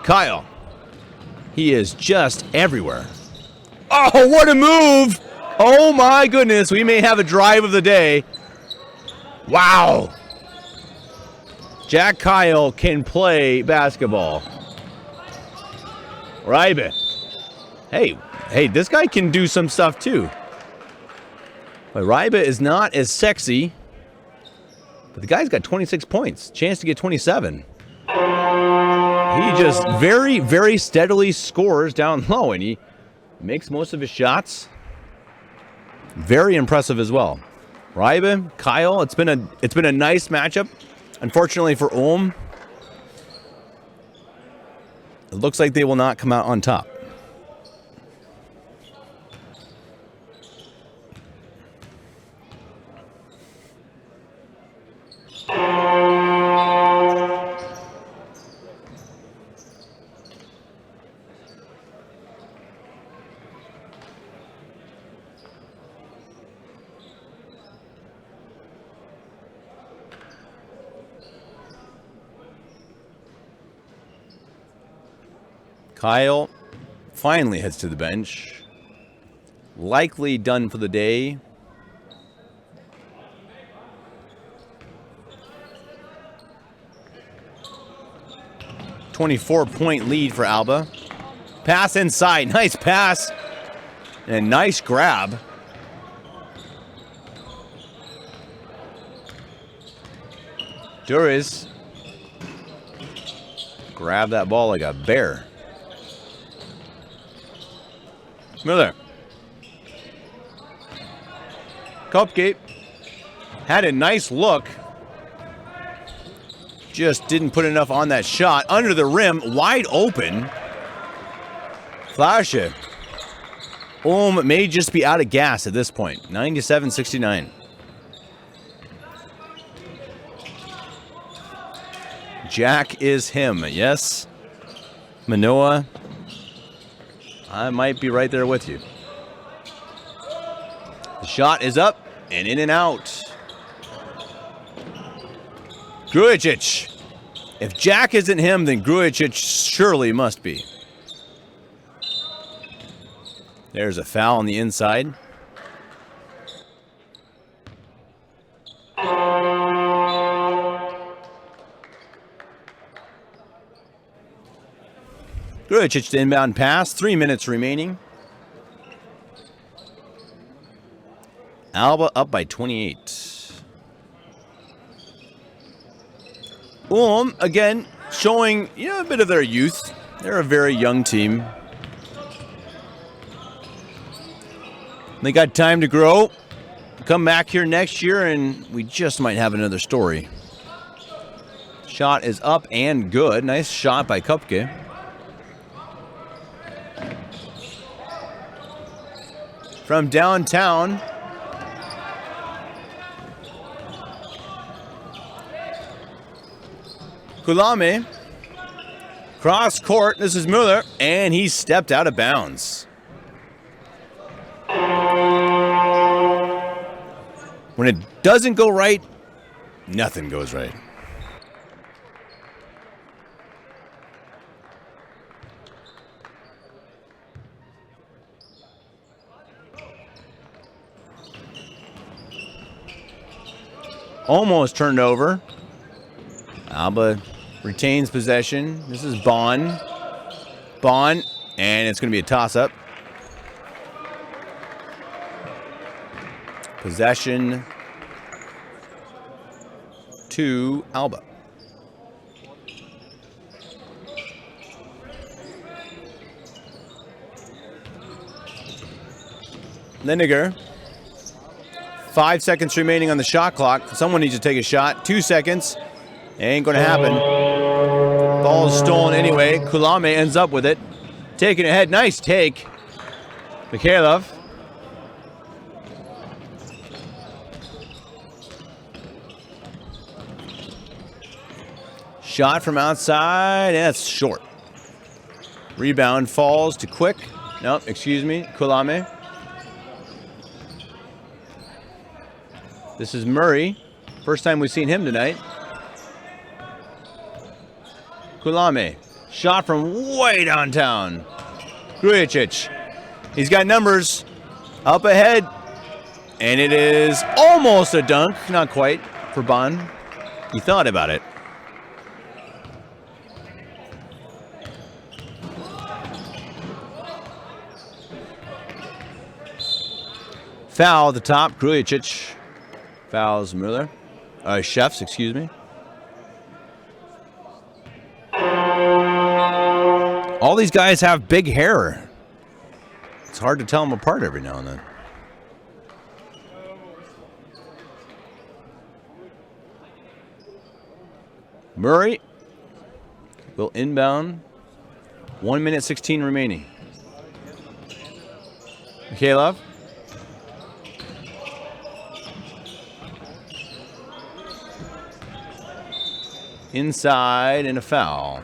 Speaker 1: Kyle. He is just everywhere. Oh, what a move. Oh, my goodness. We may have a drive of the day. Wow. Jack Kyle can play basketball. Reibe. Hey, this guy can do some stuff too. But Reibe is not as sexy. But the guy's got 26 points. Chance to get 27. He just very, very steadily scores down low, and he makes most of his shots. Very impressive as well. Reibe, Kyle, it's been a nice matchup. Unfortunately for Ulm, it looks like they will not come out on top. Kyle finally heads to the bench. Likely done for the day. .24-point lead for Alba. Pass inside. Nice pass. And a nice grab. Duris. Grab that ball like a bear. Miller. Kopke had a nice look. Just didn't put enough on that shot. Under the rim, wide open. Flasche. May just be out of gas at this point. 97-69. Jack is him. Yes. Manoa. I might be right there with you. The shot is up and in and out. Grujic. If Jack isn't him, then Grujic surely must be. There's a foul on the inside. Grujic to inbound pass. 3 minutes remaining. Alba up by 28. Again, showing a bit of their youth. They're a very young team. They got time to grow. Come back here next year, and we just might have another story. Shot is up and good. Nice shot by Kupke. From downtown. Kulame. Cross court. This is Mueller, and he stepped out of bounds. When it doesn't go right, nothing goes right. Almost turned over. Alba retains possession. This is Bond. And it's going to be a toss-up. Possession to Alba. Lindiger. 5 seconds remaining on the shot clock. Someone needs to take a shot. 2 seconds. Ain't going to happen. Ball is stolen anyway. Kulame ends up with it. Taking it ahead. Nice take. Mikhailov. Shot from outside. That's short. Rebound falls to Quick. Nope, excuse me. Kulame. This is Murray. First time we've seen him tonight. Kulame. Shot from way downtown. Grujic. He's got numbers. Up ahead. And it is almost a dunk. Not quite for Bond. He thought about it. Foul at the top. Grujic. Fouls Mueller. Chefs, excuse me. All these guys have big hair. It's hard to tell them apart every now and then. Murray will inbound. 1 minute 16 remaining. Mikhailov. Inside and a foul.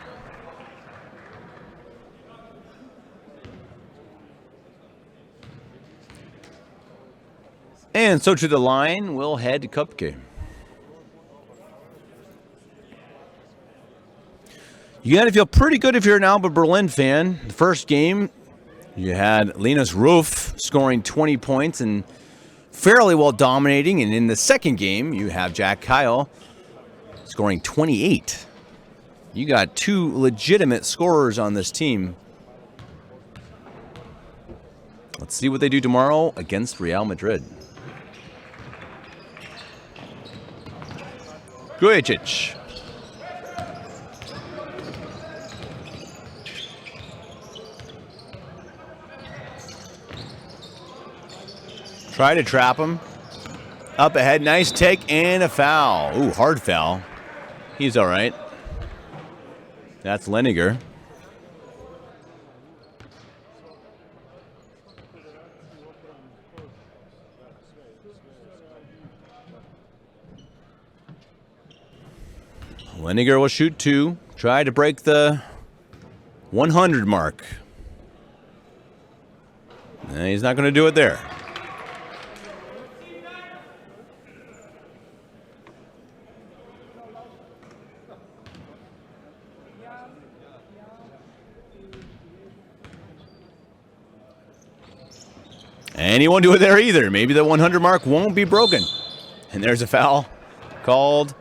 Speaker 1: And so to the line, we'll head to Kupke. You got to feel pretty good if you're an Alba Berlin fan. The first game, you had Linus Roof scoring 20 points and fairly well dominating. And in the second game, you have Jack Kyle scoring 28. You got two legitimate scorers on this team. Let's see what they do tomorrow against Real Madrid. Grujic. Try to trap him. Up ahead, nice take and a foul. Ooh, hard foul. He's all right. That's Leniger. Leniger will shoot 2. Try to break the 100 mark. And he's not going to do it there. And he won't do it there either. Maybe the 100 mark won't be broken. And there's a foul called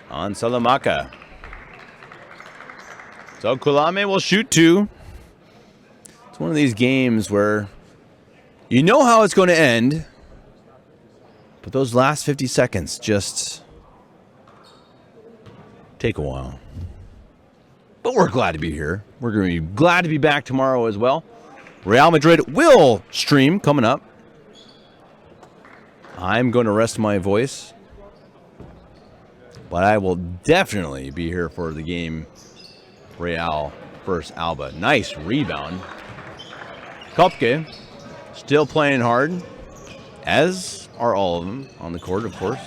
Speaker 1: on Salamaka. So Kulame will shoot 2. It's one of these games where you know how it's going to end, but those last 50 seconds just take a while. But we're glad to be here. We're going to be glad to be back tomorrow as well. Real Madrid will stream coming up. I'm going to rest my voice, but I will definitely be here for the game. Real versus Alba. Nice rebound. Kopke still playing hard, as are all of them on the court, of course.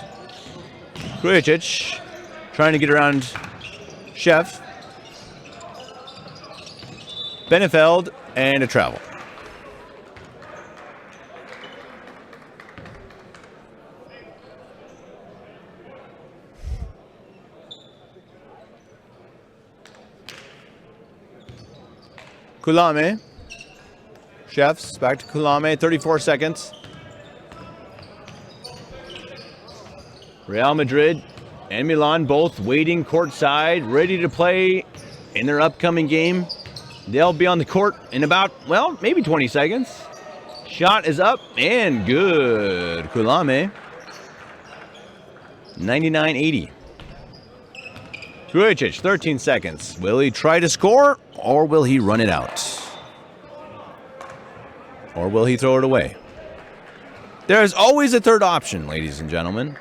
Speaker 1: Krujicic trying to get around Chef. Benefeld and a travel. Kulame. Chefs back to Kulame. 34 seconds. Real Madrid and Milan both waiting courtside, ready to play in their upcoming game. They'll be on the court in about, well, maybe 20 seconds. Shot is up and good. Kulame. 99-80. Krujicic, 13 seconds. Will he try to score, or will he run it out? Or will he throw it away? There is always a third option, ladies and gentlemen.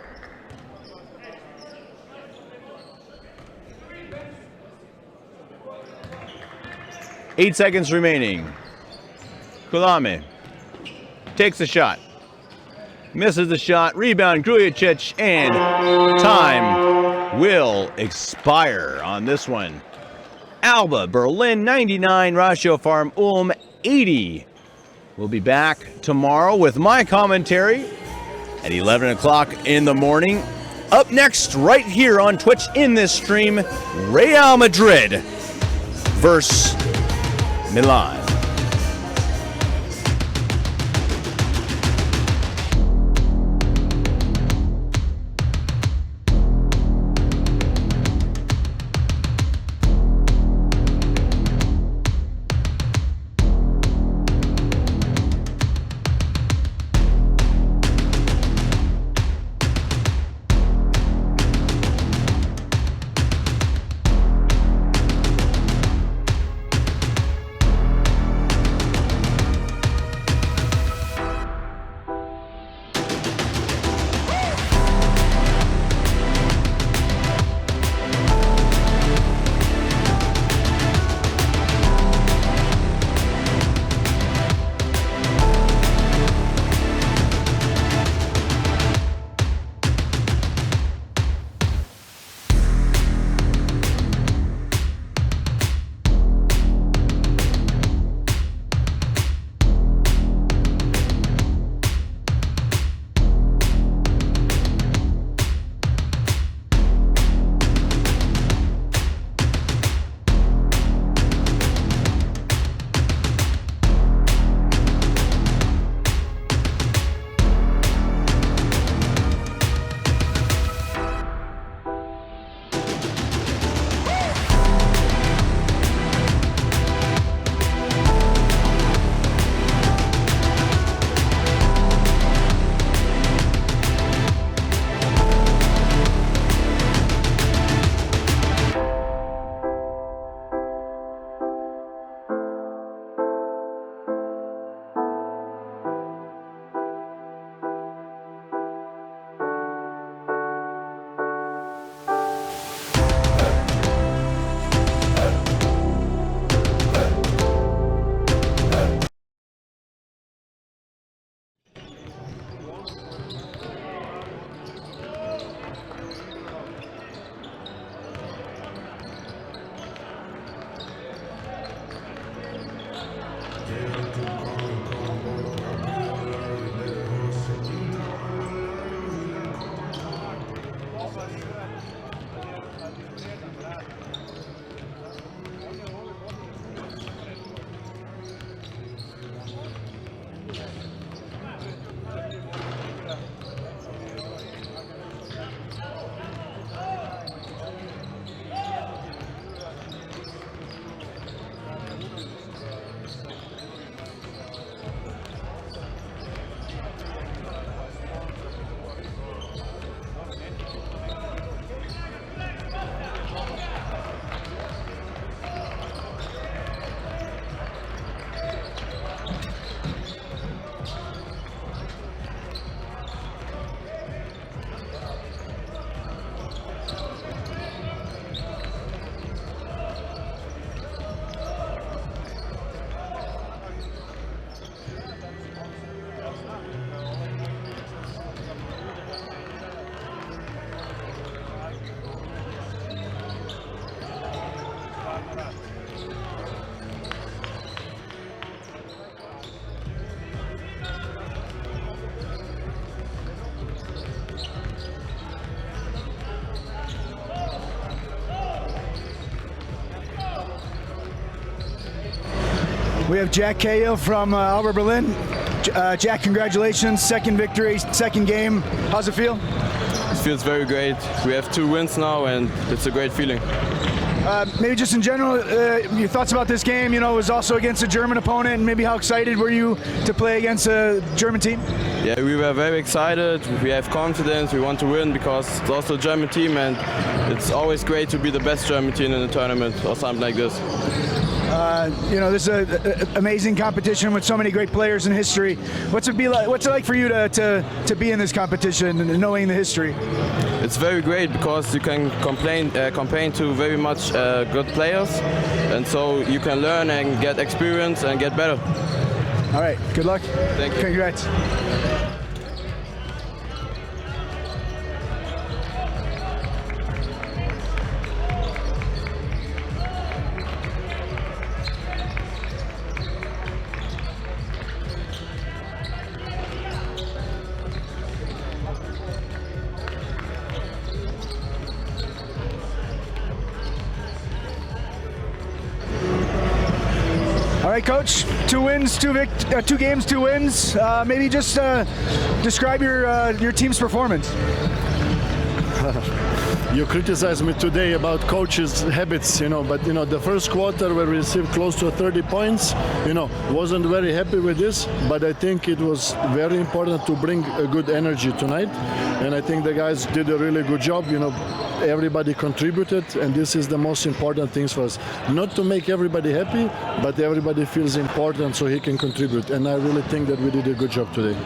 Speaker 1: Eight seconds remaining. Kulame takes the shot. Misses the shot. Rebound, Krujicic, and time will expire on this one. Alba Berlin 99, ratiopharm 80. We'll be back tomorrow with my commentary at 11 o'clock in the morning. Up next, right here on Twitch in this stream, Real Madrid versus Milan.
Speaker 2: We have Jack Cahill from Alba Berlin. Jack, congratulations, second victory, second game. How's it feel?
Speaker 3: It feels very great. We have 2 wins now and it's a great feeling.
Speaker 2: Maybe just in general, your thoughts about this game. You know, it was also against a German opponent, and maybe how excited were you to play against a German team?
Speaker 3: Yeah, we were very excited. We have confidence. We want to win because it's also a German team and it's always great to be the best German team in a tournament or something like this.
Speaker 2: You know, this is an amazing competition with so many great players in history. What's it like for you to be in this competition and knowing the history?
Speaker 3: It's very great because you can campaign to very much good players, and so you can learn and get experience and get better.
Speaker 2: All right, good luck.
Speaker 3: Thank you.
Speaker 2: Congrats. All right, Coach. 2 wins, 2 games, 2 wins. Maybe just describe your team's performance.
Speaker 4: You criticized me today about coaches' habits, but the first quarter where we received close to 30 points, wasn't very happy with this, but I think it was very important to bring a good energy tonight, and I think the guys did a really good job. Everybody contributed, and this is the most important things for us. Not to make everybody happy, but everybody feels important so he can contribute, and I really think that we did a good job today.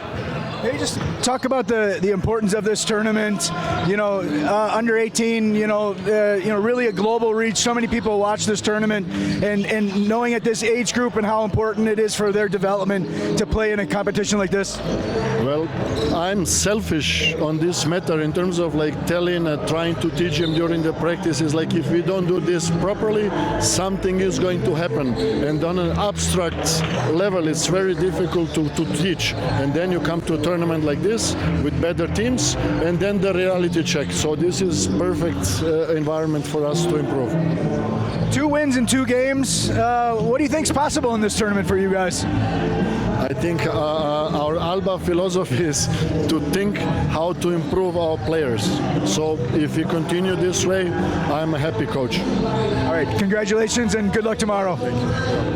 Speaker 2: Maybe just talk about the importance of this tournament. Under 18. Really a global reach. So many people watch this tournament, and knowing at this age group and how important it is for their development to play in a competition like this.
Speaker 4: Well, I'm selfish on this matter in terms of telling, trying to teach him during the practices. If we don't do this properly, something is going to happen. And on an abstract level, it's very difficult to teach. And then you come to a tournament like this with better teams, and then the reality check. So this is perfect environment for us to improve.
Speaker 2: 2 wins in 2 games. What do you think is possible in this tournament for you guys?
Speaker 4: I think our Alba philosophy is to think how to improve our players. So if we continue this way, I'm a happy coach.
Speaker 2: All right, congratulations and good luck tomorrow.